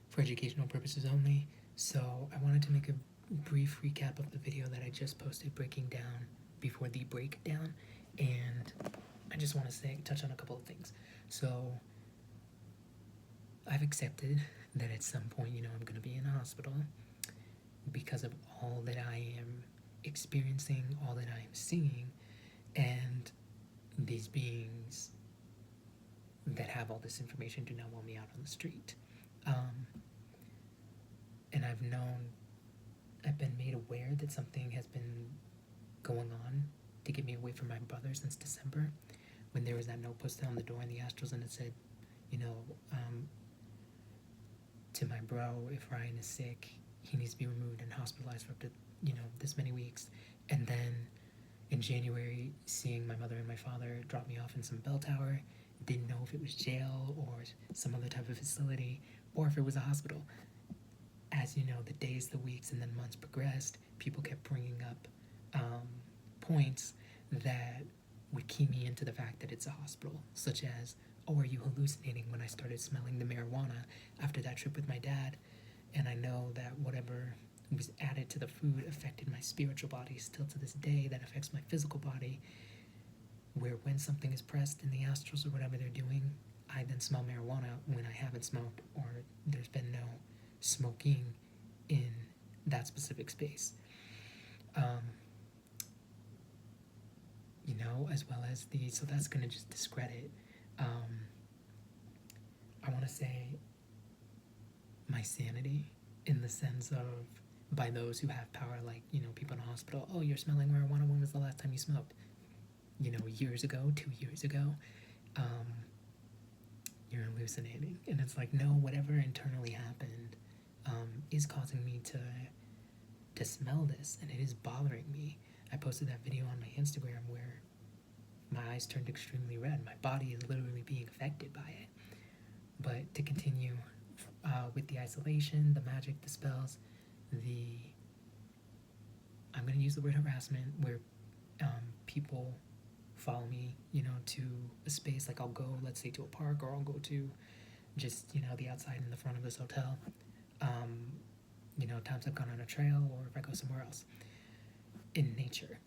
for educational purposes only. So I wanted to make a brief recap of the video that I just posted breaking down before the breakdown, and I just want to touch on a couple of things. So I've accepted that at some point, I'm going to be in a hospital because of all that I am experiencing, all that I am seeing, and these beings that have all this information do not want me out on the street. And I've been made aware that something has been going on to get me away from my brother since December, when there was that note posted on the door in the Astrals, and it said, you know, um, to my bro, if Ryan is sick, he needs to be removed and hospitalized for up to, this many weeks. And then in January, seeing my mother and my father drop me off in some bell tower, didn't know if it was jail or some other type of facility or if it was a hospital. As you know, the days, the weeks, and then months progressed, people kept bringing up points that would key me into the fact that it's a hospital, such as, oh, are you hallucinating, when I started smelling the marijuana after that trip with my dad? And I know that whatever was added to the food affected my spiritual body still to this day, that affects my physical body, where when something is pressed in the astrals or whatever they're doing, I then smell marijuana when I haven't smoked or there's been no smoking in that specific space. As well as so that's going to just discredit, I want to say, my sanity, in the sense of, by those who have power, like, people in a hospital, oh, you're smelling marijuana, when was the last time you smoked? Years ago, 2 years ago. You're hallucinating. And it's like, no, whatever internally happened is causing me to smell this, and it is bothering me. I posted that video on my Instagram where my eyes turned extremely red. My body is literally being affected by it. But to continue with the isolation, the magic, the spells, I'm going to use the word harassment, where people follow me, to a space, like I'll go, let's say, to a park, or I'll go to just, the outside in the front of this hotel. Times I've gone on a trail, or if I go somewhere else in nature,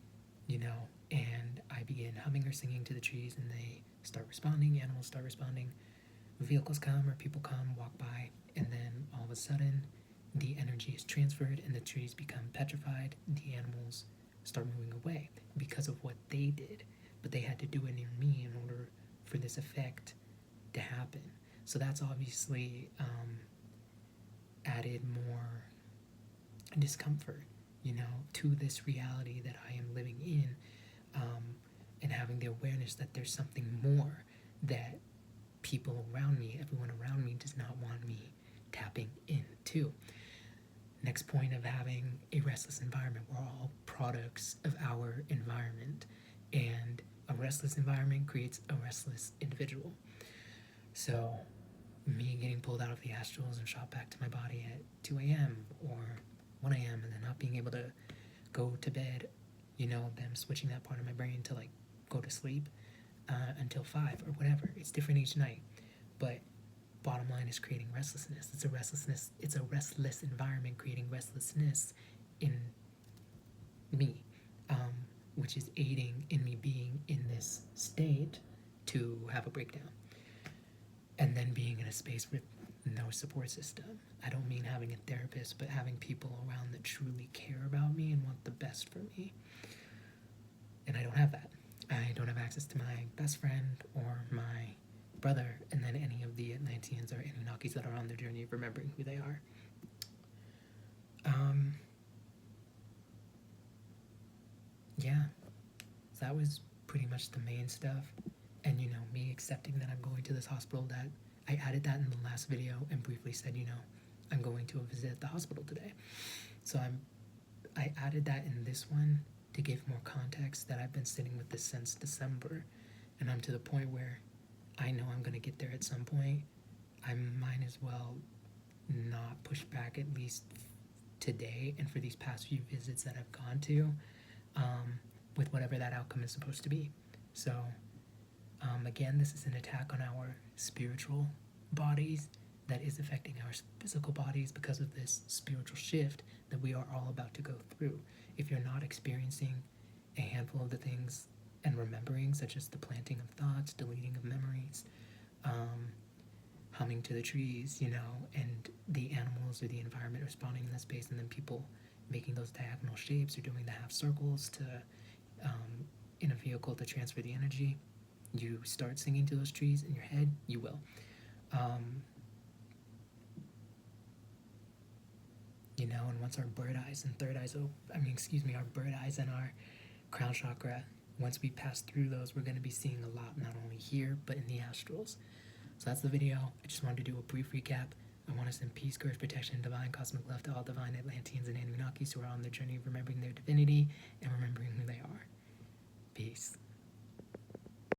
and I begin humming or singing to the trees, and they start responding, animals start responding, vehicles come or people come, walk by, and then all of a sudden the energy is transferred and the trees become petrified, the animals start moving away because of what they did, but they had to do it near me in order for this effect to happen. So that's obviously added more discomfort, to this reality that I am living in, and having the awareness that there's something more that people around me, everyone around me, does not want me tapping into. Next point of having a restless environment, we're all products of our environment, and a restless environment creates a restless individual. So me getting pulled out of the astrals and shot back to my body at 2 a.m. or 1 a.m. and then not being able to go to bed, them switching that part of my brain to, like, go to sleep until 5 or whatever. It's different each night, but bottom line is creating restlessness. It's a restless environment creating restlessness in me, which is aiding in me being in this state to have a breakdown. And then being in a space with no support system. I don't mean having a therapist, but having people around that truly care about me and want the best for me. And I don't have that. I don't have access to my best friend or my brother, and then any of the Atlanteans or Anunnakis that are on their journey of remembering who they are. Yeah, so that was pretty much the main stuff. And, me accepting that I'm going to this hospital, that I added that in the last video and briefly said, I'm going to visit the hospital today. So I added that in this one to give more context, that I've been sitting with this since December, and I'm to the point where I know I'm going to get there at some point. I might as well not push back, at least today and for these past few visits that I've gone to, with whatever that outcome is supposed to be. So again, this is an attack on our spiritual bodies, that is affecting our physical bodies because of this spiritual shift that we are all about to go through. If you're not experiencing a handful of the things and remembering, such as the planting of thoughts, deleting of memories, humming to the trees, and the animals or the environment responding in that space, and then people making those diagonal shapes or doing the half circles to in a vehicle to transfer the energy. You start singing to those trees in your head, you will. And once our bird eyes and third eyes, our bird eyes and our crown chakra, once we pass through those, we're going to be seeing a lot, not only here, but in the astrals. So that's the video. I just wanted to do a brief recap. I want to send peace, courage, protection, and divine cosmic love to all divine Atlanteans and Anunnakis who are on their journey of remembering their divinity and remembering who they are. Peace.